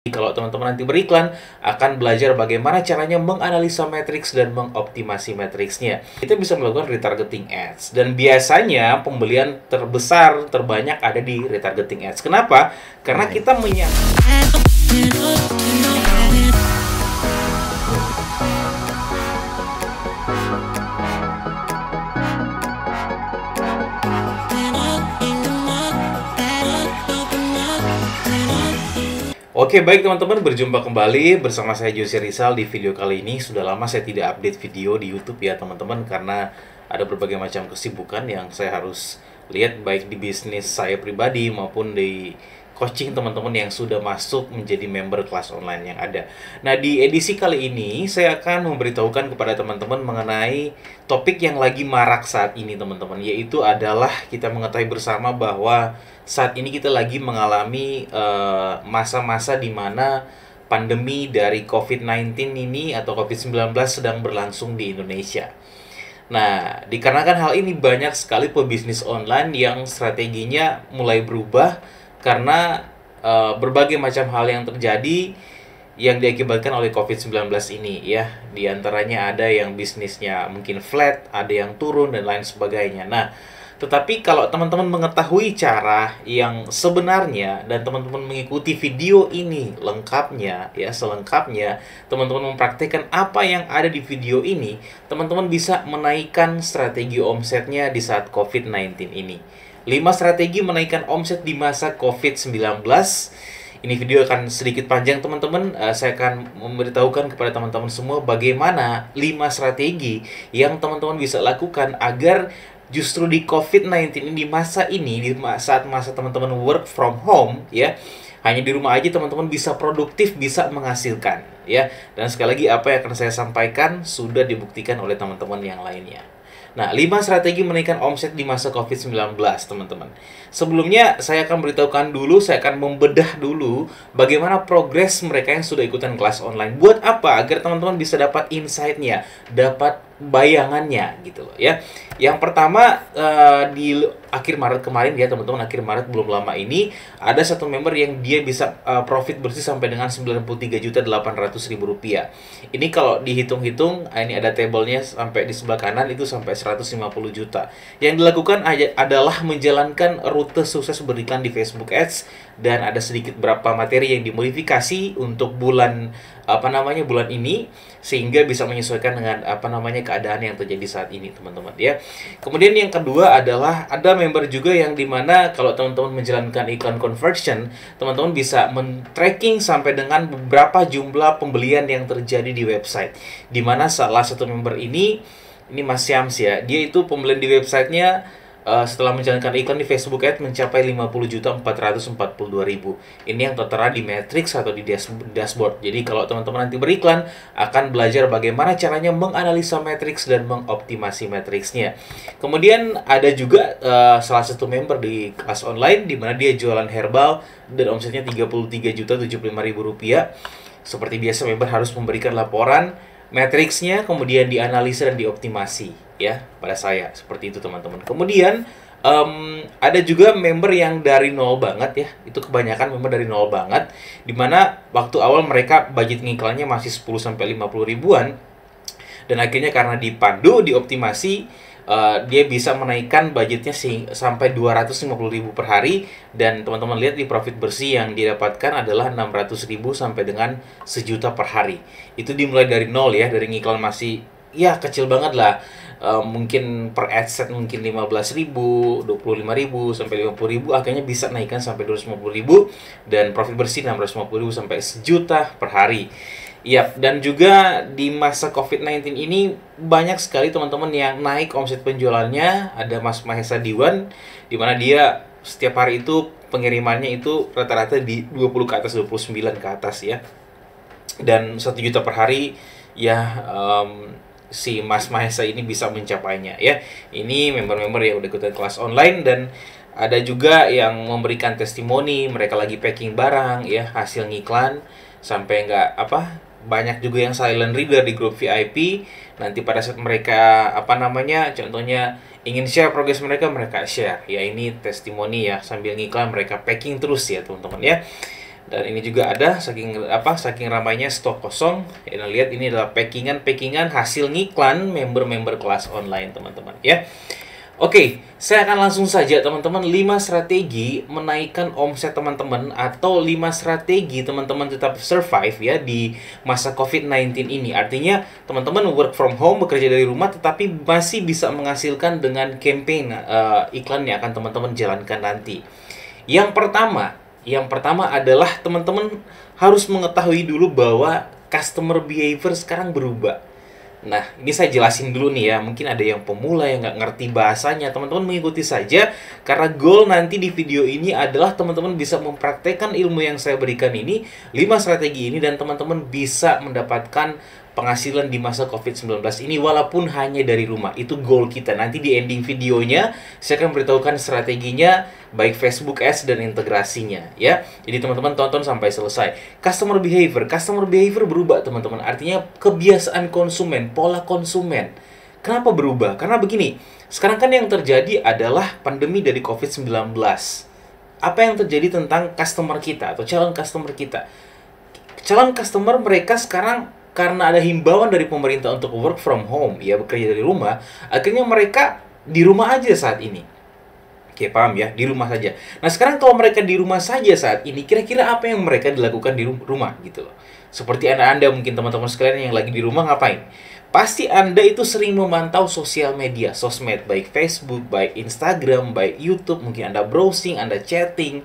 Kalau teman-teman nanti beriklan, akan belajar bagaimana caranya menganalisa matriks dan mengoptimasi matriksnya. Kita bisa melakukan retargeting ads. Dan biasanya pembelian terbesar, terbanyak ada di retargeting ads. Kenapa? Karena kita Oke, baik teman-teman, berjumpa kembali bersama saya Jose Rizal di video kali ini. Sudah lama saya tidak update video di YouTube ya teman-teman, karena ada berbagai macam kesibukan yang saya harus lihat baik di bisnis saya pribadi maupun di coaching teman-teman yang sudah masuk menjadi member kelas online yang ada. Nah, di edisi kali ini saya akan memberitahukan kepada teman-teman mengenai topik yang lagi marak saat ini teman-teman, yaitu adalah kita mengetahui bersama bahwa saat ini kita lagi mengalami masa-masa di mana pandemi dari COVID-19 ini atau COVID-19 sedang berlangsung di Indonesia. Nah, dikarenakan hal ini banyak sekali pebisnis online yang strateginya mulai berubah karena berbagai macam hal yang terjadi yang diakibatkan oleh COVID-19 ini ya. Di antaranya ada yang bisnisnya mungkin flat, ada yang turun dan lain sebagainya. Nah, tetapi kalau teman-teman mengetahui cara yang sebenarnya dan teman-teman mengikuti video ini lengkapnya ya, selengkapnya, teman-teman mempraktikkan apa yang ada di video ini, teman-teman bisa menaikkan strategi omsetnya di saat COVID-19 ini. 5 strategi menaikkan omset di masa COVID-19. Ini video akan sedikit panjang teman-teman. Saya akan memberitahukan kepada teman-teman semua bagaimana 5 strategi yang teman-teman bisa lakukan agar justru di COVID-19 ini, di saat masa teman-teman work from home ya, hanya di rumah aja teman-teman bisa produktif, bisa menghasilkan ya. Dan sekali lagi apa yang akan saya sampaikan sudah dibuktikan oleh teman-teman yang lainnya. Nah, 5 strategi menaikkan omset di masa COVID-19, teman-teman. Sebelumnya, saya akan beritahukan dulu, saya akan membedah dulu bagaimana progres mereka yang sudah ikutan kelas online. Buat apa? Agar teman-teman bisa dapat insight-nya, dapat bayangannya gitu loh ya. Yang pertama, di akhir Maret kemarin ya teman-teman, akhir Maret belum lama ini, ada satu member yang dia bisa profit bersih sampai dengan Rp93.800.000. Ini kalau dihitung-hitung, ini ada tabelnya sampai di sebelah kanan itu sampai 150 juta. Yang dilakukan adalah menjalankan rute sukses berikan di Facebook Ads, dan ada sedikit berapa materi yang dimodifikasi untuk bulan ini sehingga bisa menyesuaikan dengan keadaan yang terjadi saat ini teman-teman ya. Kemudian yang kedua adalah ada member juga yang dimana kalau teman-teman menjalankan iklan conversion, teman-teman bisa men-tracking sampai dengan beberapa jumlah pembelian yang terjadi di website. Dimana salah satu member ini Mas Syams ya, dia itu pembelian di websitenya setelah menjalankan iklan di Facebook Ads mencapai 50.442.000. Ini yang tertera di matrix atau di dashboard. Jadi kalau teman-teman nanti beriklan, akan belajar bagaimana caranya menganalisa matriks dan mengoptimasi matriksnya. Kemudian ada juga salah satu member di kelas online di mana dia jualan herbal dan omsetnya Rp33.075.000. Seperti biasa, member harus memberikan laporan matriksnya, kemudian dianalisa dan dioptimasi ya pada saya. Seperti itu teman-teman. Kemudian ada juga member yang dari nol banget ya. Itu kebanyakan member dari nol banget, dimana waktu awal mereka budget ngiklannya masih 10-50 ribuan. Dan akhirnya karena dipandu, dioptimasi, dia bisa menaikkan budgetnya sampai 250.000 per hari. Dan teman-teman lihat di profit bersih yang didapatkan adalah 600.000 sampai dengan 1 juta per hari. Itu dimulai dari nol ya, dari ngiklan masih ya kecil banget lah. Mungkin per adset mungkin 15.000, 25.000 sampai 50.000, akhirnya bisa naikkan sampai 250.000 dan profit bersih 650.000 sampai 1 juta per hari. Ya, dan juga di masa COVID-19 ini banyak sekali teman-teman yang naik omset penjualannya. Ada Mas Mahesa Diwan, di mana dia setiap hari itu pengirimannya itu rata-rata di 20 ke atas, 29 ke atas ya. Dan 1 juta per hari ya, si Mas Mahesa ini bisa mencapainya ya. Ini member-member yang udah ikutan kelas online. Dan ada juga yang memberikan testimoni, mereka lagi packing barang ya, hasil ngiklan sampai banyak juga yang silent reader di grup VIP. Nanti pada saat mereka contohnya ingin share progres mereka, mereka share ya. Ini testimoni ya, sambil ngiklan mereka packing terus ya teman-teman ya. Dan ini juga ada saking ramainya stok kosong. Ya, lihat ini adalah packingan hasil ngiklan member-member kelas online teman-teman ya. Oke, saya akan langsung saja teman-teman 5 strategi menaikkan omset teman-teman atau 5 strategi teman-teman tetap survive ya di masa COVID-19 ini. Artinya teman-teman work from home, bekerja dari rumah tetapi masih bisa menghasilkan dengan campaign iklan yang akan teman-teman jalankan nanti. Yang pertama adalah teman-teman harus mengetahui dulu bahwa customer behavior sekarang berubah. Nah, ini saya jelasin dulu nih ya. Mungkin ada yang pemula yang nggak ngerti bahasanya. Teman-teman mengikuti saja, karena goal nanti di video ini adalah teman-teman bisa mempraktekkan ilmu yang saya berikan ini, 5 strategi ini, dan teman-teman bisa mendapatkan penghasilan di masa COVID-19 ini walaupun hanya dari rumah. Itu goal kita. Nanti di ending videonya saya akan beritahukan strateginya, baik Facebook Ads dan integrasinya ya. Jadi teman-teman tonton sampai selesai. Customer behavior berubah teman-teman. Artinya kebiasaan konsumen, pola konsumen. Kenapa berubah? Karena begini, sekarang kan yang terjadi adalah pandemi dari COVID-19. Apa yang terjadi tentang customer kita atau calon customer kita? Calon customer mereka sekarang karena ada himbauan dari pemerintah untuk work from home, ya bekerja dari rumah, akhirnya mereka di rumah aja saat ini. Oke, paham ya? Di rumah saja. Nah, sekarang kalau mereka di rumah saja saat ini, kira-kira apa yang mereka dilakukan di rumah gitu loh. Seperti Anda mungkin teman-teman sekalian yang lagi di rumah ngapain? Pasti Anda itu sering memantau sosial media, sosmed, baik Facebook, baik Instagram, baik YouTube, mungkin Anda browsing, Anda chatting.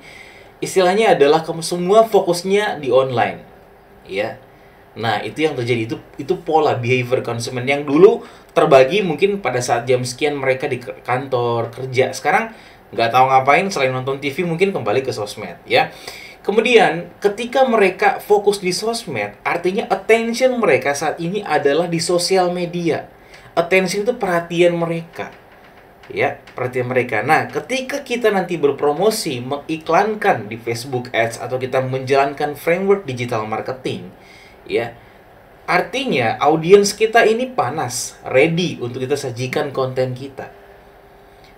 Istilahnya adalah kamu semua fokusnya di online. Ya. Nah, itu yang terjadi, itu pola behavior konsumen yang dulu terbagi mungkin pada saat jam sekian mereka di kantor, kerja. Sekarang nggak tahu ngapain selain nonton TV, mungkin kembali ke sosmed ya. Kemudian ketika mereka fokus di sosmed, artinya attention mereka saat ini adalah di sosial media. Attention itu perhatian mereka. Ya, perhatian mereka. Nah, ketika kita nanti berpromosi, mengiklankan di Facebook Ads atau kita menjalankan framework digital marketing, ya, artinya audiens kita ini panas, ready untuk kita sajikan konten kita.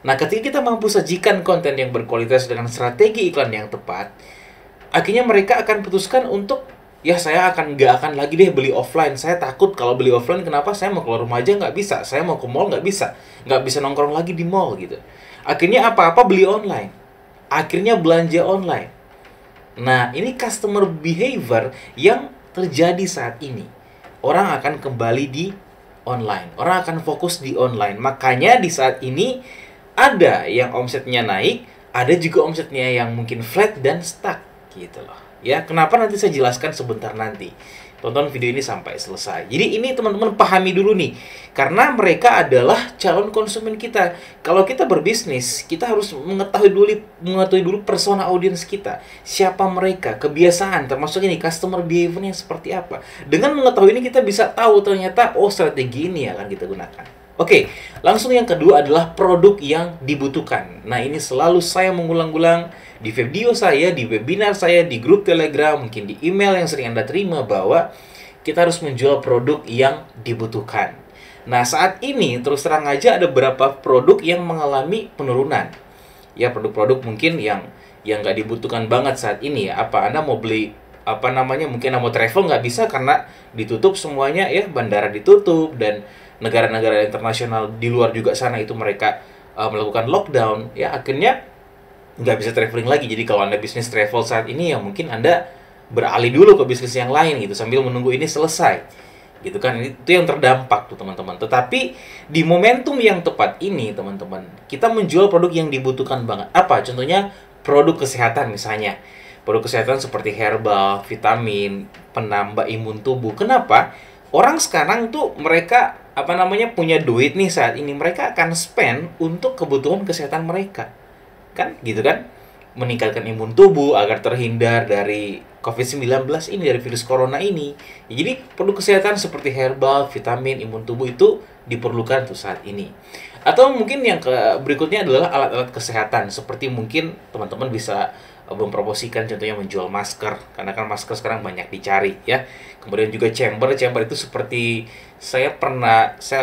Nah, ketika kita mampu sajikan konten yang berkualitas dengan strategi iklan yang tepat, akhirnya mereka akan putuskan untuk, ya saya nggak akan lagi deh beli offline. Saya takut kalau beli offline, kenapa? Saya mau keluar rumah aja nggak bisa, saya mau ke mall nggak bisa nongkrong lagi di mall gitu. Akhirnya apa-apa beli online, akhirnya belanja online. Nah, ini customer behavior yang terjadi saat ini. Orang akan kembali di online. Orang akan fokus di online. Makanya di saat ini ada yang omsetnya naik, ada juga omsetnya yang mungkin flat dan stuck gitu loh. Ya, kenapa nanti saya jelaskan sebentar nanti. Tonton video ini sampai selesai. Jadi ini teman-teman pahami dulu nih. Karena mereka adalah calon konsumen kita. Kalau kita berbisnis, kita harus mengetahui dulu persona audiens kita. Siapa mereka, kebiasaan, termasuk ini customer behavior-nya seperti apa. Dengan mengetahui ini kita bisa tahu ternyata strategi ini akan kita gunakan. Oke, langsung yang kedua adalah produk yang dibutuhkan. Nah, ini selalu saya mengulang-ulang di video saya, di webinar saya, di grup Telegram, mungkin di email yang sering Anda terima, bahwa kita harus menjual produk yang dibutuhkan. Nah, saat ini terus terang aja ada beberapa produk yang mengalami penurunan. Ya, produk-produk mungkin yang nggak dibutuhkan banget saat ini ya. Anda mau beli mungkin Anda mau travel nggak bisa karena ditutup semuanya ya, bandara ditutup, dan negara-negara internasional di luar juga sana itu mereka melakukan lockdown ya, akhirnya nggak bisa traveling lagi. Jadi kalau Anda bisnis travel saat ini ya mungkin Anda beralih dulu ke bisnis yang lain gitu sambil menunggu ini selesai gitu kan. Itu yang terdampak tuh teman-teman. Tetapi di momentum yang tepat ini teman-teman, kita menjual produk yang dibutuhkan banget. Apa contohnya? Produk kesehatan misalnya. Produk kesehatan seperti herbal, vitamin, penambah imun tubuh. Kenapa? Orang sekarang tuh mereka punya duit nih saat ini, mereka akan spend untuk kebutuhan kesehatan mereka. Kan gitu kan? Meningkatkan imun tubuh agar terhindar dari COVID-19 ini, dari virus corona ini. Ya, jadi produk kesehatan seperti herbal, vitamin, imun tubuh itu diperlukan tuh saat ini. Atau mungkin yang berikutnya adalah alat-alat kesehatan, seperti mungkin teman-teman bisa mempromosikan contohnya menjual masker, karena kan masker sekarang banyak dicari ya. Kemudian juga chamber itu seperti saya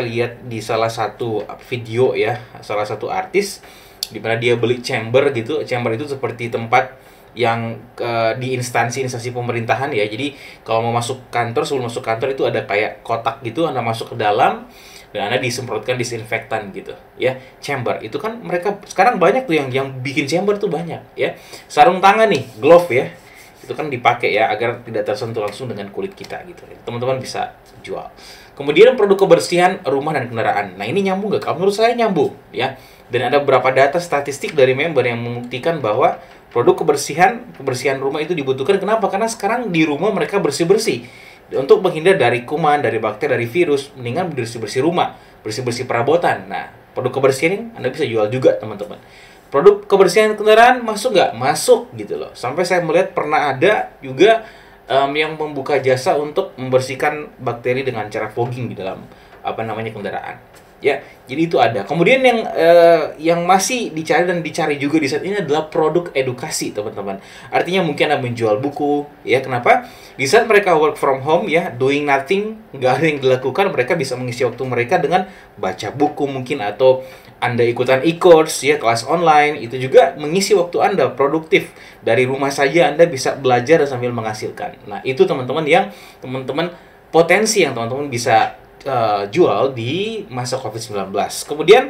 lihat di salah satu video ya, salah satu artis di mana dia beli chamber gitu. Chamber itu seperti tempat di instansi pemerintahan ya. Jadi kalau mau masuk kantor, sebelum masuk kantor itu ada kayak kotak gitu, Anda masuk ke dalam dan Anda disemprotkan disinfektan gitu ya. Chamber itu kan mereka sekarang banyak tuh yang bikin chamber tuh banyak ya. Sarung tangan nih, glove ya. Itu kan dipakai ya agar tidak tersentuh langsung dengan kulit kita gitu. Teman-teman bisa jual. Kemudian produk kebersihan rumah dan kendaraan. Nah, ini nyambung nggak? Kalau menurut saya nyambung ya. Dan ada beberapa data statistik dari member yang membuktikan bahwa produk kebersihan rumah itu dibutuhkan. Kenapa? Karena sekarang di rumah mereka bersih-bersih. Untuk menghindar dari kuman, dari bakteri, dari virus, mendingan bersih-bersih rumah, bersih-bersih perabotan. Nah, produk kebersihan ini Anda bisa jual juga, teman-teman. Produk kebersihan kendaraan masuk nggak? Masuk gitu loh. Sampai saya melihat pernah ada juga yang membuka jasa untuk membersihkan bakteri dengan cara fogging di dalam kendaraan. Ya, jadi itu ada. Kemudian yang masih dicari juga di saat ini adalah produk edukasi, teman-teman. Artinya mungkin Anda menjual buku, ya. Kenapa? Di saat mereka work from home, ya, doing nothing, nggak ada yang dilakukan, mereka bisa mengisi waktu mereka dengan baca buku mungkin, atau Anda ikutan e-course, ya, kelas online. Itu juga mengisi waktu Anda produktif. Dari rumah saja Anda bisa belajar sambil menghasilkan. Nah, itu teman-teman potensi yang teman-teman bisa jual di masa COVID-19. Kemudian,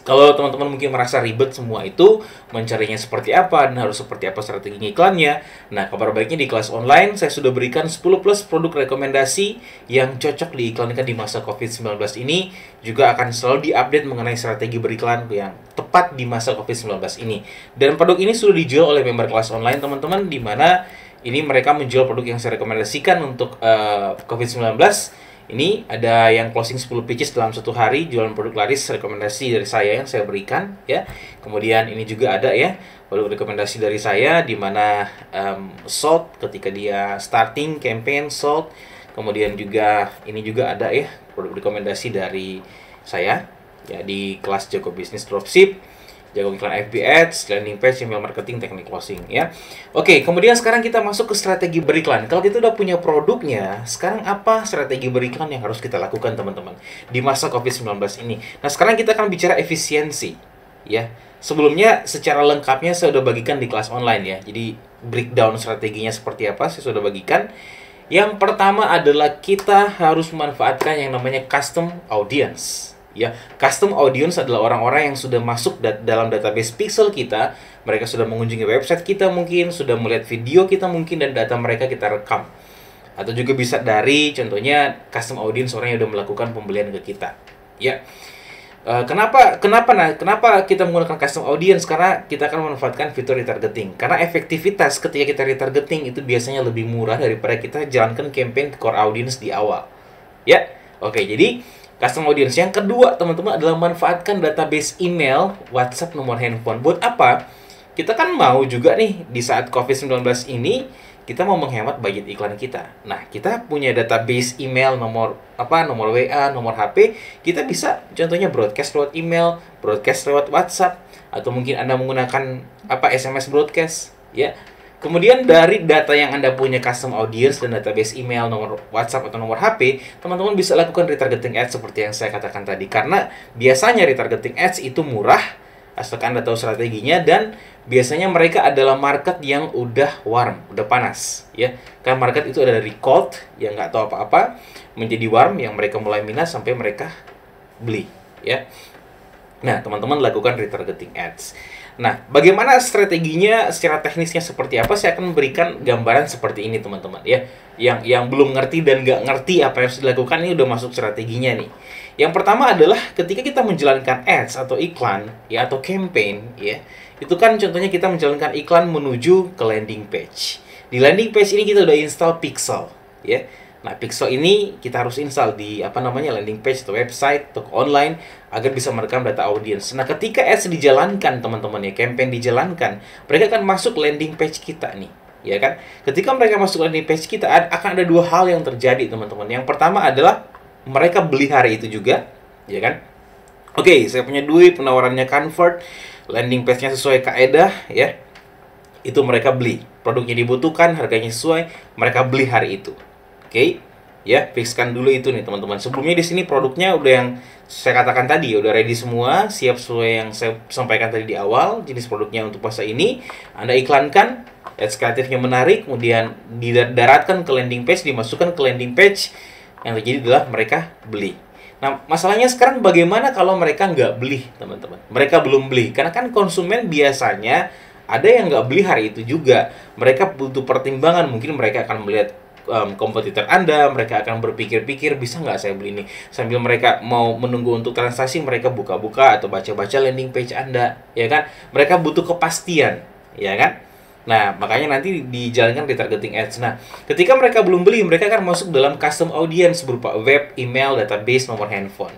kalau teman-teman mungkin merasa ribet semua itu, mencarinya seperti apa, dan harus seperti apa strategi iklannya. Nah, kabar baiknya di kelas online, saya sudah berikan 10 plus produk rekomendasi yang cocok diiklankan di masa COVID-19 ini. Juga akan selalu diupdate mengenai strategi beriklan yang tepat di masa COVID-19 ini. Dan produk ini sudah dijual oleh member kelas online, teman-teman, di mana ini mereka menjual produk yang saya rekomendasikan untuk COVID-19. Ini ada yang closing 10 pitches dalam satu hari, jualan produk laris, rekomendasi dari saya yang saya berikan ya. Kemudian ini juga ada ya, produk rekomendasi dari saya di mana Salt ketika dia starting campaign Salt. Kemudian juga ini juga ada ya, produk rekomendasi dari saya ya di kelas Jago Bisnis Dropship, jago iklan FB Ads, landing page, email marketing, teknik closing ya. Oke, kemudian sekarang kita masuk ke strategi beriklan. Kalau kita udah punya produknya, sekarang apa strategi beriklan yang harus kita lakukan, teman-teman, di masa COVID-19 ini? Nah, sekarang kita akan bicara efisiensi ya. Sebelumnya secara lengkapnya saya sudah bagikan di kelas online ya. Jadi breakdown strateginya seperti apa saya sudah bagikan. Yang pertama adalah kita harus memanfaatkan yang namanya custom audience. Ya, custom audience adalah orang-orang yang sudah masuk dalam database pixel kita. Mereka sudah mengunjungi website kita mungkin, sudah melihat video kita mungkin, dan data mereka kita rekam. Atau juga bisa dari contohnya custom audience, orang yang sudah melakukan pembelian ke kita. Ya. Kenapa kita menggunakan custom audience? Karena kita akan memanfaatkan fitur retargeting. Karena efektivitas ketika kita retargeting itu biasanya lebih murah daripada kita jalankan campaign core audience di awal. Ya. Oke, jadi custom audience. Yang kedua, teman-teman, adalah manfaatkan database email, WhatsApp, nomor handphone. Buat apa? Kita kan mau juga nih, di saat COVID-19 ini, kita mau menghemat budget iklan kita. Nah, kita punya database email, nomor WA, nomor HP. Kita bisa, contohnya broadcast lewat email, broadcast lewat WhatsApp, atau mungkin Anda menggunakan SMS broadcast, ya. Kemudian dari data yang Anda punya custom audience dan database email, nomor WhatsApp atau nomor HP, teman-teman bisa lakukan retargeting ads seperti yang saya katakan tadi. Karena biasanya retargeting ads itu murah, asalkan Anda tahu strateginya, dan biasanya mereka adalah market yang udah warm, udah panas, ya. Karena market itu ada dari cold, yang nggak tahu apa-apa, menjadi warm, yang mereka mulai minat sampai mereka beli, ya. Nah, teman-teman lakukan retargeting ads. Nah, bagaimana strateginya secara teknisnya seperti apa? Saya akan memberikan gambaran seperti ini, teman-teman ya. Yang belum ngerti dan nggak ngerti apa yang harus dilakukan, ini udah masuk strateginya nih. Yang pertama adalah ketika kita menjalankan ads atau iklan ya, atau campaign ya. Itu kan contohnya kita menjalankan iklan menuju ke landing page. Di landing page ini kita udah install pixel ya. Nah, pixel ini kita harus install di landing page atau website atau online agar bisa merekam data audience. Nah, ketika ads dijalankan, teman-teman ya, campaign dijalankan, mereka akan masuk landing page kita nih, ya kan? Ketika mereka masuk landing page kita, akan ada dua hal yang terjadi, teman-teman. Yang pertama adalah mereka beli hari itu juga, ya kan? Oke, saya punya duit, penawarannya convert, landing page-nya sesuai kaedah, ya. Itu mereka beli. Produknya dibutuhkan, harganya sesuai, mereka beli hari itu. Oke, Ya, fixkan dulu itu nih teman-teman. Sebelumnya di sini produknya udah yang saya katakan tadi, udah ready semua, siap sesuai yang saya sampaikan tadi di awal. Jenis produknya untuk puasa ini Anda iklankan, ads kreatifnya menarik, kemudian didaratkan ke landing page, dimasukkan ke landing page. Yang terjadi adalah mereka beli. Nah, masalahnya sekarang bagaimana kalau mereka nggak beli, teman-teman? Mereka belum beli, karena kan konsumen biasanya ada yang nggak beli hari itu juga. Mereka butuh pertimbangan, mungkin mereka akan melihat kompetitor Anda, mereka akan berpikir-pikir, bisa nggak saya beli ini? Sambil mereka mau menunggu untuk transaksi, mereka buka-buka atau baca-baca landing page Anda, ya kan? Mereka butuh kepastian, ya kan? Nah, makanya nanti dijalankan retargeting ads. Nah, ketika mereka belum beli, mereka akan masuk dalam custom audience berupa web, email, database, nomor handphone.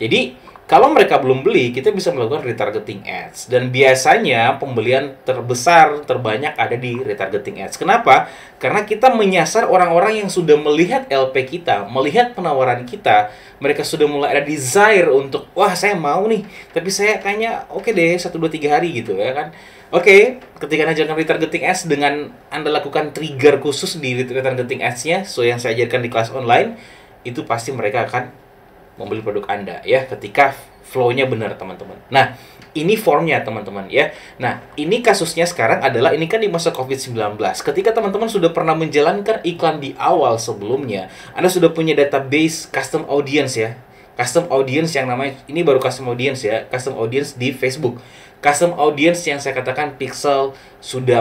Jadi, kalau mereka belum beli, kita bisa melakukan retargeting ads. Dan biasanya pembelian terbesar, terbanyak ada di retargeting ads. Kenapa? Karena kita menyasar orang-orang yang sudah melihat LP kita, melihat penawaran kita, mereka sudah mulai ada desire untuk, wah saya mau nih, tapi saya kayaknya oke deh, 1, 2, 3 hari gitu ya kan. Oke, ketika Anda jalankan retargeting ads dengan Anda lakukan trigger khusus di retargeting ads-nya, so yang saya ajarkan di kelas online, itu pasti mereka akan membeli produk Anda ya, ketika flow-nya benar teman-teman. Nah, ini formnya teman-teman ya. Nah, ini kasusnya sekarang adalah, ini kan di masa COVID-19. Ketika teman-teman sudah pernah menjalankan iklan di awal sebelumnya, Anda sudah punya database custom audience ya. Custom audience yang namanya, ini baru custom audience ya, custom audience di Facebook. Custom audience yang saya katakan Pixel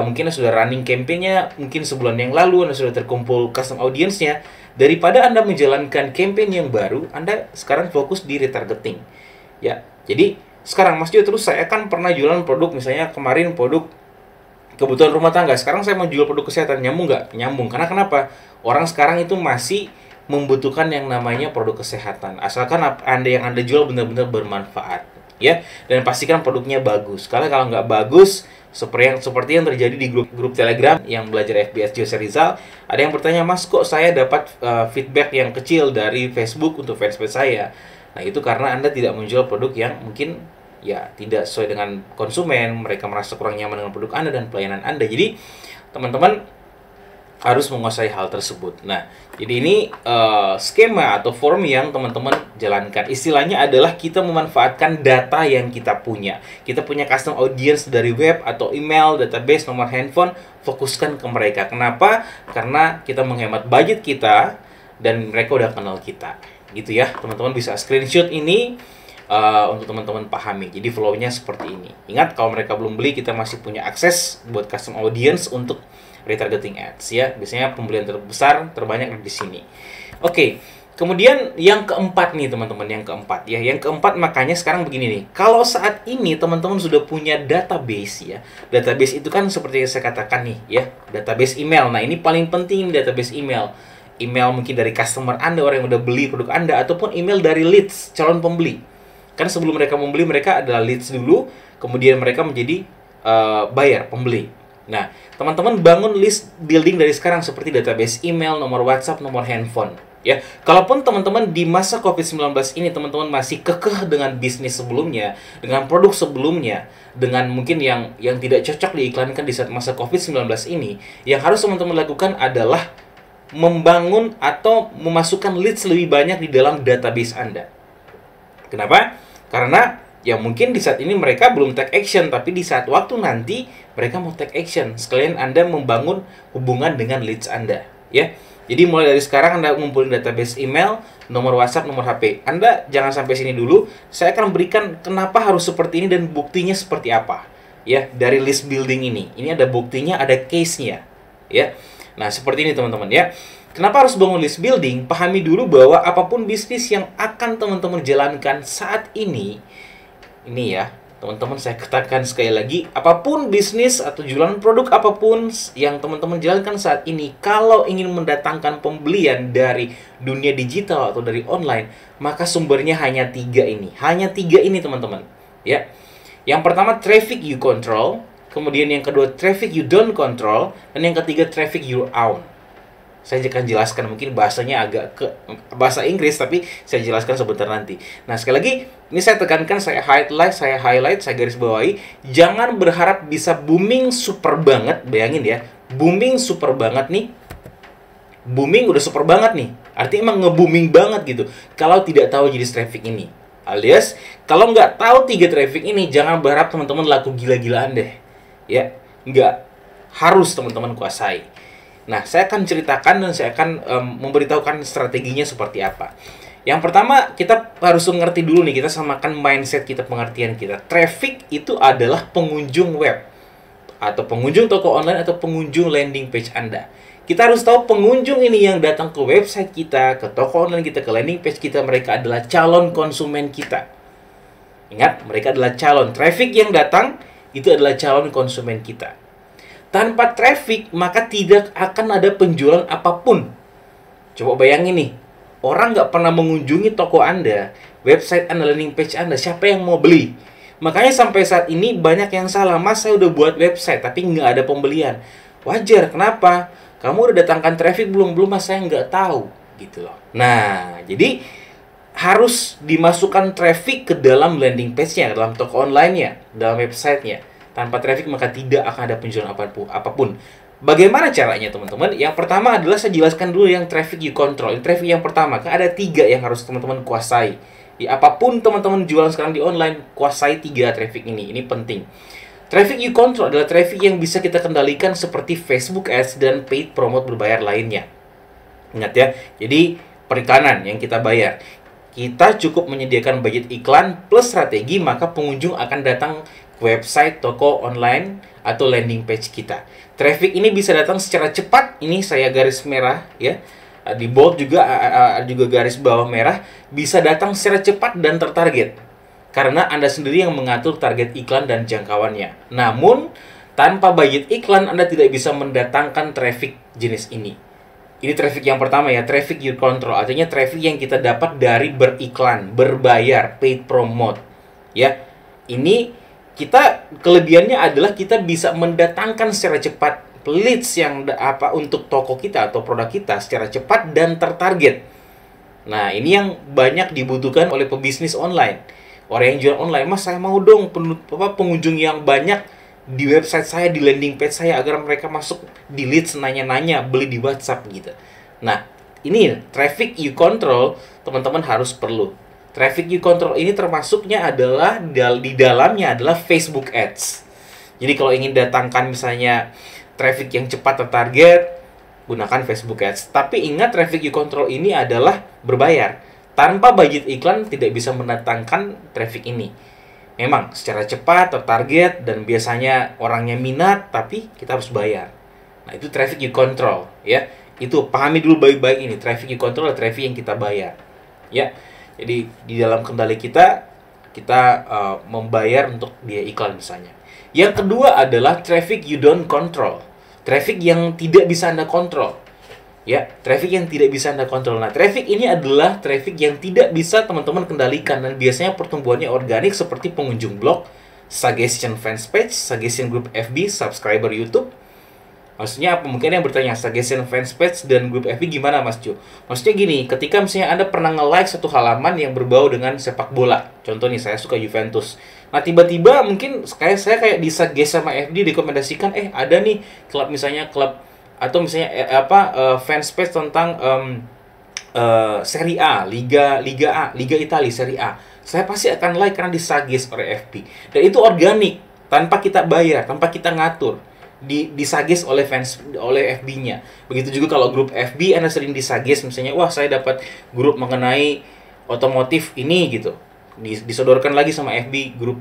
mungkin sudah running campaign-nya mungkin sebulan yang lalu, Anda sudah terkumpul custom audience-nya. Daripada Anda menjalankan campaign yang baru, Anda sekarang fokus di retargeting. Ya, jadi sekarang Mas Jo, terus saya kan pernah jualan produk, misalnya kemarin produk kebutuhan rumah tangga, sekarang saya mau jual produk kesehatan, nyambung nggak? Nyambung, karena kenapa? Orang sekarang itu masih membutuhkan yang namanya produk kesehatan, asalkan yang Anda jual benar-benar bermanfaat, ya, dan pastikan produknya bagus. Karena kalau nggak bagus, seperti yang terjadi di grup Telegram yang belajar FBS Jose Rizal, ada yang bertanya, Mas, kok saya dapat feedback yang kecil dari Facebook untuk fanspage saya? Nah, itu karena Anda tidak menjual produk yang mungkin ya tidak sesuai dengan konsumen, mereka merasa kurang nyaman dengan produk Anda dan pelayanan Anda. Jadi, teman-teman harus menguasai hal tersebut. Nah, jadi ini skema atau form yang teman-teman jalankan. Istilahnya adalah kita memanfaatkan data yang kita punya. Kita punya custom audience dari web atau email, database, nomor handphone, fokuskan ke mereka. Kenapa? Karena kita menghemat budget kita dan mereka udah kenal kita. Gitu ya, teman-teman bisa screenshot ini untuk teman-teman pahami. Jadi flow-nya seperti ini. Ingat, kalau mereka belum beli, kita masih punya akses buat custom audience untuk retargeting ads ya. Biasanya pembelian terbesar, terbanyak di sini. Oke, kemudian yang keempat nih teman-teman, yang keempat ya. Yang keempat makanya sekarang begini nih. Kalau saat ini teman-teman sudah punya database ya. Database itu kan seperti yang saya katakan nih ya, database email. Nah, ini paling penting, database email. Email mungkin dari customer Anda, orang yang udah beli produk Anda, ataupun email dari leads, calon pembeli. Kan sebelum mereka membeli, mereka adalah leads dulu, kemudian mereka menjadi buyer, pembeli. Nah, teman-teman bangun list building dari sekarang seperti database email, nomor WhatsApp, nomor handphone. Ya, kalaupun teman-teman di masa COVID-19 ini teman-teman masih kekeh dengan bisnis sebelumnya, dengan produk sebelumnya, dengan mungkin yang tidak cocok diiklankan di saat masa COVID-19 ini, yang harus teman-teman lakukan adalah membangun atau memasukkan leads lebih banyak di dalam database Anda. Kenapa? Karena ya mungkin di saat ini mereka belum take action, tapi di saat waktu nanti mereka mau take action. Sekalian Anda membangun hubungan dengan leads Anda, ya. Jadi mulai dari sekarang Anda ngumpulin database email, nomor WhatsApp, nomor HP. Anda jangan sampai sini dulu. Saya akan berikan kenapa harus seperti ini dan buktinya seperti apa, ya, dari list building ini. Ini ada buktinya, ada case-nya, ya. Nah, seperti ini teman-teman ya. Kenapa harus bangun list building? Pahami dulu bahwa apapun bisnis yang akan teman-teman jalankan saat ini ya, teman-teman, saya katakan sekali lagi, apapun bisnis atau jualan produk apapun yang teman-teman jalankan saat ini, kalau ingin mendatangkan pembelian dari dunia digital atau dari online, maka sumbernya hanya 3 ini. Hanya 3 ini teman-teman, ya. Yang pertama, traffic you control. Kemudian yang kedua, traffic you don't control. Dan yang ketiga, traffic you own. Saya akan jelaskan, mungkin bahasanya agak ke bahasa Inggris, tapi saya jelaskan sebentar nanti. Nah, sekali lagi, ini saya tekankan, saya highlight, saya garis bawahi. Jangan berharap bisa booming super banget, bayangin ya, booming super banget nih. booming udah super banget nih. Artinya emang nge-booming banget gitu. Kalau tidak tahu jenis traffic ini. Alias, kalau nggak tahu 3 traffic ini, jangan berharap teman-teman laku gila-gilaan deh. Ya, nggak harus teman-teman kuasai. Nah, saya akan ceritakan dan saya akan memberitahukan strateginya seperti apa. Yang pertama, kita harus mengerti dulu nih, kita samakan mindset kita, pengertian kita. Traffic itu adalah pengunjung web, atau pengunjung toko online, atau pengunjung landing page Anda. Kita harus tahu pengunjung ini yang datang ke website kita, ke toko online kita, ke landing page kita, mereka adalah calon konsumen kita. Ingat, mereka adalah calon. Traffic yang datang, itu adalah calon konsumen kita. Tanpa traffic, maka tidak akan ada penjualan apapun. Coba bayangin nih, orang nggak pernah mengunjungi toko Anda, website Anda, landing page Anda, siapa yang mau beli? Makanya sampai saat ini banyak yang salah. Mas, saya udah buat website, tapi nggak ada pembelian. Wajar, kenapa? Kamu udah datangkan traffic belum? Belum, Mas, saya nggak tahu. Gitu loh. Nah, jadi harus dimasukkan traffic ke dalam landing page-nya, dalam toko online-nya, dalam website-nya. Tanpa traffic maka tidak akan ada penjualan apapun. Bagaimana caranya, teman-teman? Yang pertama adalah saya jelaskan dulu yang traffic you control. Ini traffic yang pertama, kan ada 3 yang harus teman-teman kuasai. Ya, apapun teman-teman jualan sekarang di online, kuasai 3 traffic ini. Ini penting. Traffic you control adalah traffic yang bisa kita kendalikan seperti Facebook Ads dan paid promote berbayar lainnya. Ingat ya, jadi periklanan yang kita bayar. Kita cukup menyediakan budget iklan plus strategi, maka pengunjung akan datang ke website, toko online, atau landing page kita. Traffic ini bisa datang secara cepat, ini saya garis merah ya. Di bold juga garis bawah merah, bisa datang secara cepat dan tertarget. Karena Anda sendiri yang mengatur target iklan dan jangkauannya. Namun, tanpa budget iklan, Anda tidak bisa mendatangkan traffic jenis ini. Ini traffic yang pertama ya, traffic you control. Artinya traffic yang kita dapat dari beriklan, berbayar, paid promote. Ya, ini kita kelebihannya adalah kita bisa mendatangkan secara cepat leads yang untuk toko kita atau produk kita secara cepat dan tertarget. Nah, ini yang banyak dibutuhkan oleh pebisnis online. Orang yang jual online, Mas, saya mau dong pengunjung yang banyak di website saya, di landing page saya, agar mereka masuk di leads, nanya-nanya, beli di WhatsApp gitu. Nah, ini traffic you control, teman-teman harus perlu. Traffic you control ini termasuknya adalah di dalamnya adalah Facebook Ads. Jadi kalau ingin datangkan misalnya traffic yang cepat tertarget, gunakan Facebook Ads. Tapi ingat, traffic you control ini adalah berbayar. Tanpa budget iklan tidak bisa mendatangkan traffic ini. Memang secara cepat, tertarget, dan biasanya orangnya minat, tapi kita harus bayar. Nah, itu traffic you control ya. Itu pahami dulu baik-baik ini. Traffic you control adalah traffic yang kita bayar. Ya. Jadi di dalam kendali kita membayar untuk biaya iklan misalnya. Yang kedua adalah traffic you don't control. Traffic yang tidak bisa Anda kontrol. Ya, traffic yang tidak bisa Anda kontrol. Nah, traffic ini adalah traffic yang tidak bisa teman-teman kendalikan, dan biasanya pertumbuhannya organik seperti pengunjung blog, suggestion fans page, suggestion group FB, subscriber YouTube. Maksudnya apa? Mungkin yang bertanya, suggestion fans page dan group FB gimana, Mas Jo? Maksudnya gini, ketika misalnya Anda pernah nge-like satu halaman yang berbau dengan sepak bola. Contoh nih, saya suka Juventus. Nah, tiba-tiba mungkin saya kayak disuggest sama FB, direkomendasikan, ada nih klub, misalnya klub atau misalnya fans page tentang Serie A, Liga A, Liga Italia, Serie A. Saya pasti akan like karena disuggest oleh FB. Dan itu organik, tanpa kita bayar, tanpa kita ngatur. Disuggest oleh FB-nya. Begitu juga kalau grup FB Anda sering disuggest, misalnya, wah, saya dapat grup mengenai otomotif ini gitu. Disodorkan lagi sama FB grup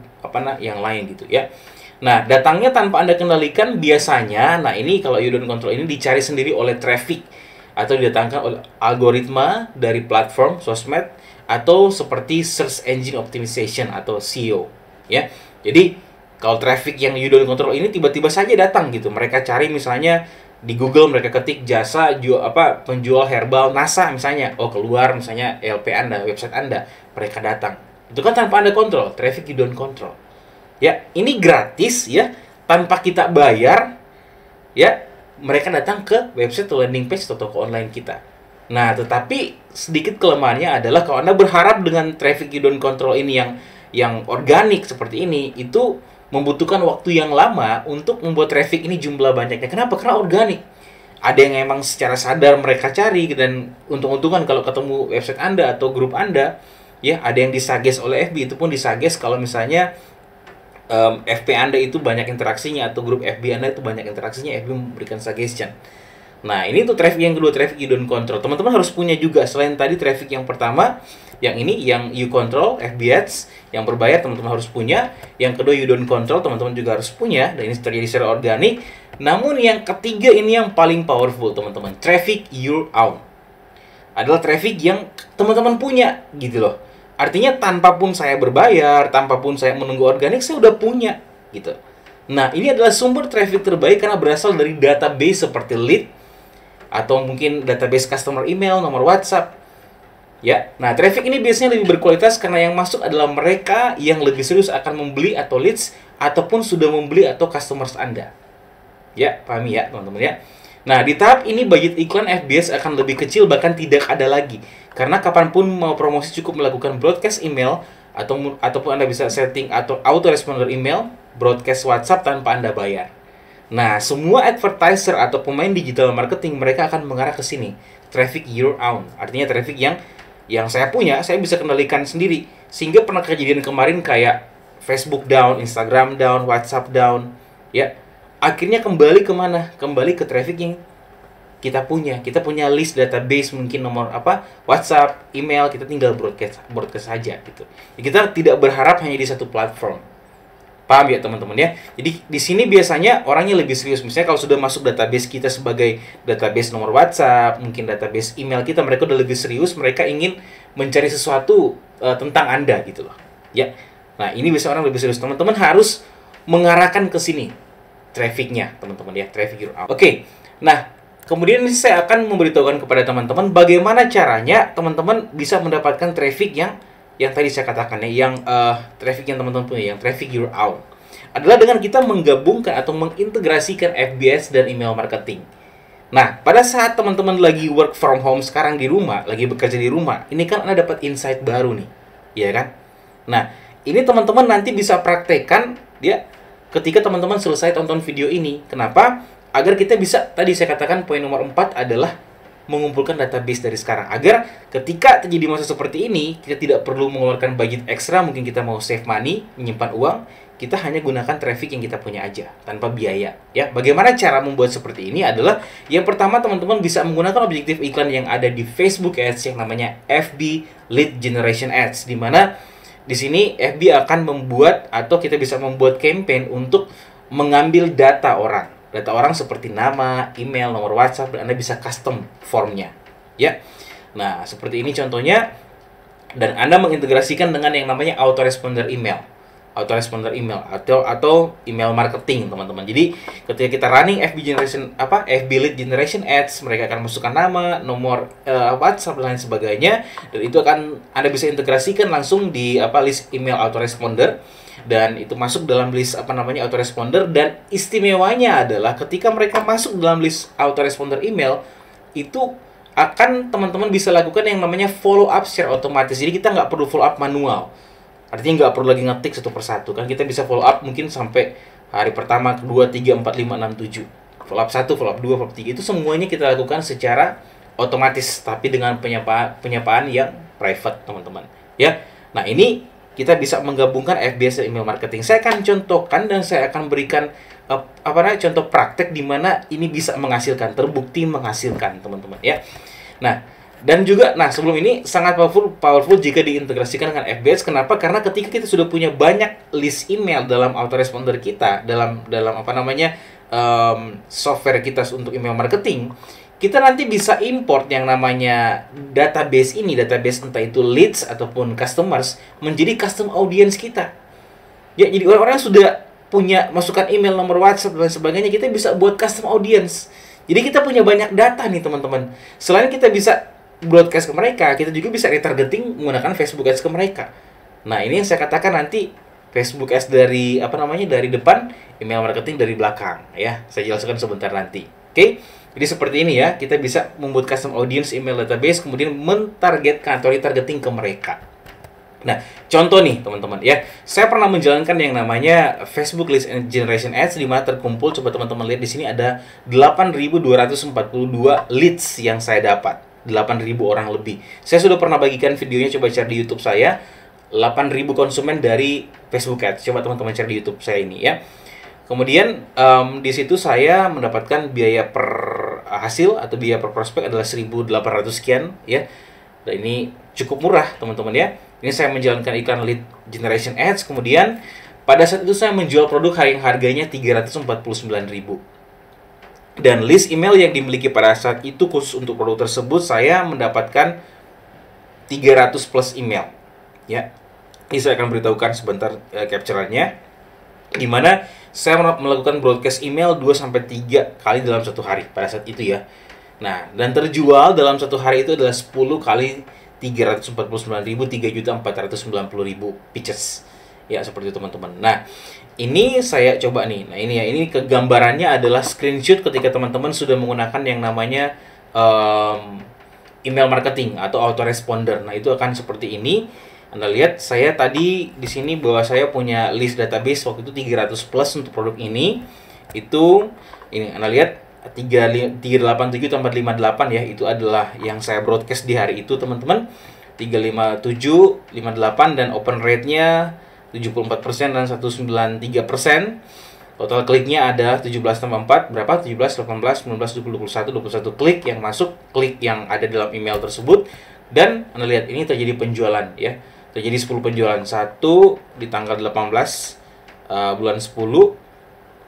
yang lain gitu ya. Nah, datangnya tanpa Anda kendalikan biasanya, nah ini kalau you don't control ini dicari sendiri oleh traffic atau didatangkan oleh algoritma dari platform sosmed atau seperti search engine optimization atau SEO ya. Jadi kalau traffic yang you don't control ini tiba-tiba saja datang gitu. Mereka cari misalnya di Google, mereka ketik jasa penjual herbal NASA misalnya. Oh, keluar misalnya LP Anda, website Anda, mereka datang. Itu kan tanpa Anda kontrol, traffic you don't control. Ya, ini gratis ya, tanpa kita bayar ya, mereka datang ke website atau landing page atau toko online kita. Nah, tetapi sedikit kelemahannya adalah kalau Anda berharap dengan traffic you don't control ini yang organik seperti ini, itu membutuhkan waktu yang lama untuk membuat traffic ini jumlah banyaknya. Kenapa? Karena organik. ada yang emang secara sadar mereka cari, dan untung-untungan kalau ketemu website Anda atau grup Anda, ya ada yang disuggest oleh FB, itu pun disuggest kalau misalnya FB Anda itu banyak interaksinya atau grup FB Anda itu banyak interaksinya, FB memberikan suggestion. Nah, ini tuh traffic yang kedua, traffic you don't control. Teman-teman harus punya juga, selain tadi traffic yang pertama, yang ini yang you control, FB Ads yang berbayar, teman-teman harus punya. Yang kedua you don't control, teman-teman juga harus punya, dan ini terjadi secara organik. Namun yang ketiga ini yang paling powerful, teman-teman, traffic your own. Adalah traffic yang teman-teman punya gitu loh. Artinya tanpa pun saya berbayar, tanpa pun saya menunggu organik, saya udah punya gitu. Nah, ini adalah sumber traffic terbaik karena berasal dari database seperti lead, atau mungkin database customer email, nomor WhatsApp. Ya, nah traffic ini biasanya lebih berkualitas karena yang masuk adalah mereka yang lebih serius akan membeli atau leads, ataupun sudah membeli atau customers Anda. Ya, pahami ya teman-teman ya. Nah, di tahap ini budget iklan FBS akan lebih kecil, bahkan tidak ada lagi. Karena kapanpun mau promosi cukup melakukan broadcast email, ataupun Anda bisa setting atau autoresponder email, broadcast WhatsApp tanpa Anda bayar. Nah, semua advertiser atau pemain digital marketing mereka akan mengarah ke sini. Traffic your own. Artinya traffic yang saya punya, saya bisa kendalikan sendiri. Sehingga pernah kejadian kemarin kayak Facebook down, Instagram down, WhatsApp down, ya. Akhirnya kembali kemana? Kembali ke traffic yang kita punya. Kita punya list database, mungkin nomor WhatsApp, email, kita tinggal broadcast saja gitu. Kita tidak berharap hanya di satu platform. Paham ya teman-teman ya? Jadi di sini biasanya orangnya lebih serius. Misalnya kalau sudah masuk database kita sebagai database nomor WhatsApp, mungkin database email kita, mereka udah lebih serius, mereka ingin mencari sesuatu tentang Anda gitu loh. Ya. Nah, ini bisa orang lebih serius. Teman-teman harus mengarahkan ke sini trafficnya, teman-teman ya, traffic your own. Oke. Nah, kemudian saya akan memberitahukan kepada teman-teman bagaimana caranya teman-teman bisa mendapatkan traffic yang tadi saya katakan ya, yang traffic yang teman-teman punya, yang traffic your own, adalah dengan kita menggabungkan atau mengintegrasikan FBS dan email marketing. Nah, pada saat teman-teman lagi work from home sekarang di rumah, lagi bekerja di rumah, ini kan Anda dapat insight baru nih, ya kan? Nah, ini teman-teman nanti bisa praktekkan ya ketika teman-teman selesai tonton video ini. Kenapa? Agar kita bisa, tadi saya katakan poin nomor 4 adalah mengumpulkan database dari sekarang, agar ketika terjadi masa seperti ini kita tidak perlu mengeluarkan budget ekstra. Mungkin kita mau save money, menyimpan uang, kita hanya gunakan traffic yang kita punya aja tanpa biaya ya. Bagaimana cara membuat seperti ini adalah yang pertama, teman-teman bisa menggunakan objektif iklan yang ada di Facebook Ads yang namanya FB Lead Generation Ads, di mana di sini FB akan membuat atau kita bisa membuat campaign untuk mengambil data orang. Data orang seperti nama, email, nomor WhatsApp, dan Anda bisa custom formnya, ya. Nah, seperti ini contohnya, dan Anda mengintegrasikan dengan yang namanya autoresponder email, atau email marketing, teman-teman. Jadi, ketika kita running FB Lead Generation Ads, mereka akan masukkan nama, nomor WhatsApp, dan lain sebagainya, dan itu akan Anda bisa integrasikan langsung di list email autoresponder. Dan itu masuk dalam list autoresponder, dan istimewanya adalah ketika mereka masuk dalam list autoresponder email, itu akan teman-teman bisa lakukan yang namanya follow up secara otomatis. Jadi kita nggak perlu follow up manual. Artinya nggak perlu lagi ngetik satu persatu, kan kita bisa follow up mungkin sampai hari pertama, kedua, 3, 4, 5, 6, 7. Follow up 1, follow up 2, follow up 3, itu semuanya kita lakukan secara otomatis, tapi dengan penyapaan yang private, teman-teman. Ya. Nah, ini kita bisa menggabungkan FBS dan email marketing. Saya akan contohkan dan saya akan berikan contoh praktek di mana ini bisa menghasilkan, terbukti menghasilkan, teman-teman ya. Nah, dan juga sebelum ini sangat powerful jika diintegrasikan dengan FBS. Kenapa? Karena ketika kita sudah punya banyak list email dalam autoresponder kita, dalam software kita untuk email marketing, kita nanti bisa import yang namanya database ini, database entah itu leads ataupun customers, menjadi custom audience kita. Ya, jadi orang-orang sudah punya masukan email, nomor WhatsApp, dan sebagainya, kita bisa buat custom audience. Jadi kita punya banyak data nih, teman-teman. Selain kita bisa broadcast ke mereka, kita juga bisa retargeting menggunakan Facebook Ads ke mereka. Nah, ini yang saya katakan nanti Facebook Ads dari dari depan, email marketing dari belakang ya. Saya jelaskan sebentar nanti. Oke? Jadi seperti ini ya, kita bisa membuat custom audience email database, kemudian mentargetkan atau retargeting ke mereka. Nah, contoh nih teman-teman ya, saya pernah menjalankan yang namanya Facebook Lead Generation Ads, di mana terkumpul, coba teman-teman lihat di sini ada 8.242 leads yang saya dapat, 8.000 orang lebih. Saya sudah pernah bagikan videonya, coba cari di YouTube saya, 8.000 konsumen dari Facebook Ads. Coba teman-teman cari di YouTube saya ini ya. Kemudian di situ saya mendapatkan biaya per hasil atau biaya per prospek adalah 1.800 sekian ya. Dan ini cukup murah teman-teman ya. Ini saya menjalankan iklan lead generation ads. Kemudian pada saat itu saya menjual produk yang harganya 349.000. Dan list email yang dimiliki pada saat itu khusus untuk produk tersebut saya mendapatkan 300 plus email ya. Ini saya akan beritahukan sebentar capture-nya, di mana saya melakukan broadcast email 2-3 kali dalam satu hari pada saat itu ya. Nah, dan terjual dalam satu hari itu adalah 10 kali 349.000, 3.490.000 pitches. Ya, seperti itu teman-teman. Nah, ini saya coba nih. Nah, ini ya, ini kegambarannya adalah screenshot ketika teman-teman sudah menggunakan yang namanya email marketing atau autoresponder. Nah, itu akan seperti ini. Anda lihat saya tadi di sini bahwa saya punya list database waktu itu 300 plus untuk produk ini. Itu ini Anda lihat 387 tambah 58 ya, itu adalah yang saya broadcast di hari itu teman-teman. 357, 58 dan open rate-nya 74% dan 193%. Total kliknya ada 17 tambah 4 berapa? 17, 18, 19, 20, 21 klik yang masuk, klik yang ada dalam email tersebut. Dan Anda lihat ini terjadi penjualan ya. Terjadi 10 penjualan. Satu di tanggal 18 bulan 10.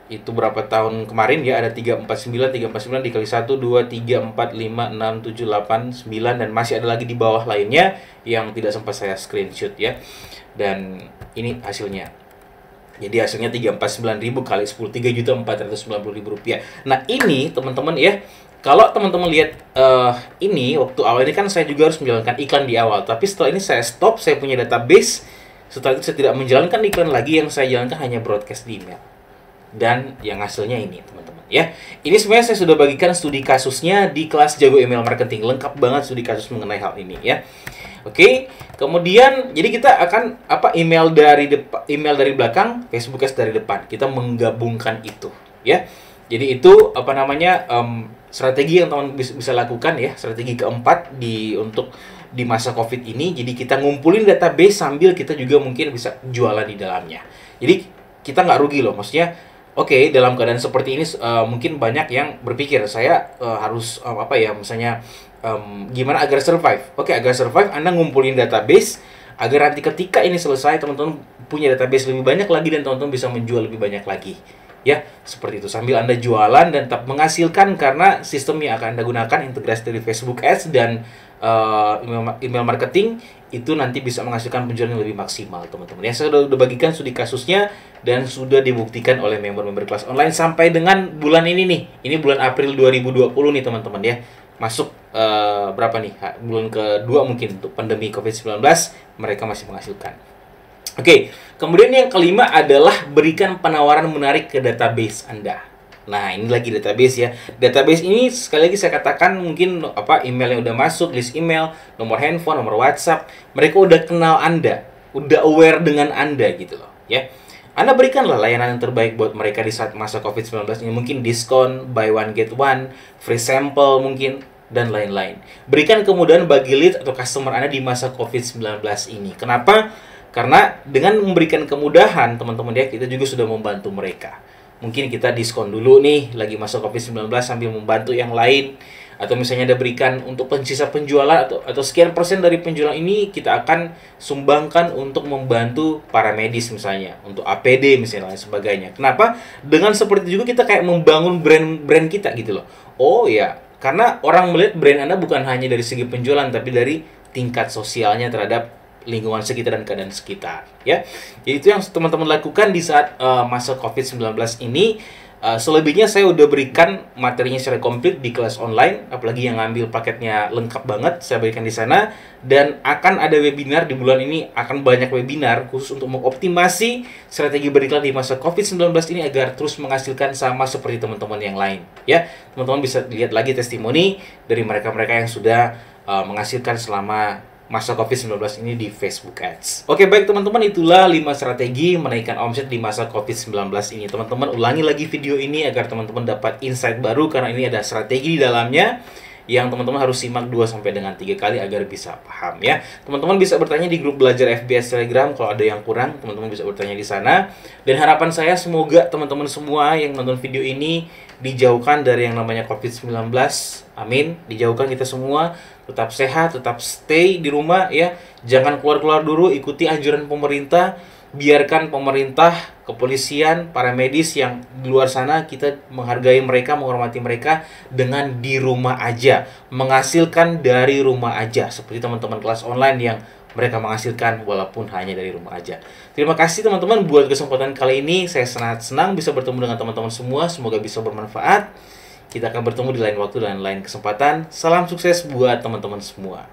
Itu berapa tahun kemarin ya, ada 349 dikali 1, 2, 3, 4, 5, 6, 7, 8, 9 dan masih ada lagi di bawah lainnya yang tidak sempat saya screenshot ya. Dan ini hasilnya. Jadi hasilnya 349.000 kali 10, 3.490.000 rupiah. Nah, ini teman-teman ya, kalau teman-teman lihat ini waktu awal ini kan saya juga harus menjalankan iklan di awal, tapi setelah ini saya stop, saya punya database. Setelah itu saya tidak menjalankan iklan lagi, yang saya jalankan hanya broadcast di email. Dan yang hasilnya ini teman-teman ya. Ini sebenarnya saya sudah bagikan studi kasusnya di kelas Jago Email Marketing. Lengkap banget studi kasus mengenai hal ini ya. Oke, kemudian jadi kita akan email dari belakang, Facebook Ads dari depan. Kita menggabungkan itu ya. Jadi itu strategi yang teman bisa lakukan ya. Strategi keempat untuk di masa Covid ini. Jadi kita ngumpulin database sambil kita juga mungkin bisa jualan di dalamnya. Jadi kita nggak rugi loh, maksudnya. Oke, dalam keadaan seperti ini mungkin banyak yang berpikir saya harus misalnya gimana agar survive. Oke, agar survive Anda ngumpulin database agar nanti ketika ini selesai teman-teman punya database lebih banyak lagi dan teman-teman bisa menjual lebih banyak lagi. Ya, seperti itu. Sambil Anda jualan dan tetap menghasilkan karena sistem yang akan Anda gunakan integrasi dari Facebook Ads dan email marketing itu nanti bisa menghasilkan penjualan yang lebih maksimal teman-teman. Ya, saya sudah bagikan studi kasusnya dan sudah dibuktikan oleh member-member kelas online sampai dengan bulan ini nih. Ini bulan April 2020 nih teman-teman ya. Masuk berapa nih? Bulan kedua mungkin untuk pandemi COVID-19 mereka masih menghasilkan. Oke, kemudian yang kelima adalah berikan penawaran menarik ke database Anda. Nah, ini lagi database ya. Database ini sekali lagi saya katakan mungkin email yang udah masuk, list email, nomor handphone, nomor WhatsApp, mereka udah kenal Anda, udah aware dengan Anda gitu loh, ya. Anda berikanlah layanan yang terbaik buat mereka di saat masa COVID-19 ini, mungkin diskon, buy one get one, free sample mungkin dan lain-lain. Berikan kemudahan bagi lead atau customer Anda di masa COVID-19 ini. Kenapa? Karena dengan memberikan kemudahan, teman-teman ya, kita juga sudah membantu mereka. Mungkin kita diskon dulu nih, lagi masa COVID-19 sambil membantu yang lain. Atau misalnya ada berikan untuk sisa penjualan atau sekian persen dari penjualan ini kita akan sumbangkan untuk membantu para medis misalnya. Untuk APD misalnya dan sebagainya. Kenapa? Dengan seperti itu juga kita kayak membangun brand kita gitu loh. Oh ya, karena orang melihat brand Anda bukan hanya dari segi penjualan, tapi dari tingkat sosialnya terhadap lingkungan sekitar dan keadaan sekitar ya. Jadi itu yang teman-teman lakukan di saat masa COVID-19 ini. Selebihnya saya udah berikan materinya secara komplit di kelas online, apalagi yang ngambil paketnya lengkap banget saya berikan di sana. Dan akan ada webinar di bulan ini, akan banyak webinar khusus untuk mengoptimasi strategi beriklan di masa COVID-19 ini agar terus menghasilkan sama seperti teman-teman yang lain ya. Teman-teman bisa lihat lagi testimoni dari mereka-mereka yang sudah menghasilkan selama masa COVID-19 ini di Facebook Ads. Oke, baik teman-teman, itulah 5 strategi menaikkan omset di masa COVID-19 ini. Teman-teman ulangi lagi video ini agar teman-teman dapat insight baru, karena ini ada strategi di dalamnya yang teman-teman harus simak 2 sampai dengan 3 kali agar bisa paham ya. Teman-teman bisa bertanya di grup belajar FBS Telegram kalau ada yang kurang, teman-teman bisa bertanya di sana. Dan harapan saya semoga teman-teman semua yang nonton video ini dijauhkan dari yang namanya COVID-19. Amin. Dijauhkan kita semua, tetap sehat, tetap stay di rumah ya. Jangan keluar-keluar dulu, ikuti anjuran pemerintah. Biarkan pemerintah, kepolisian, para medis yang di luar sana, kita menghargai mereka, menghormati mereka dengan di rumah aja, menghasilkan dari rumah aja, seperti teman-teman kelas online yang mereka menghasilkan walaupun hanya dari rumah aja. Terima kasih teman-teman buat kesempatan kali ini. Saya sangat senang bisa bertemu dengan teman-teman semua. Semoga bisa bermanfaat. Kita akan bertemu di lain waktu dan lain kesempatan. Salam sukses buat teman-teman semua.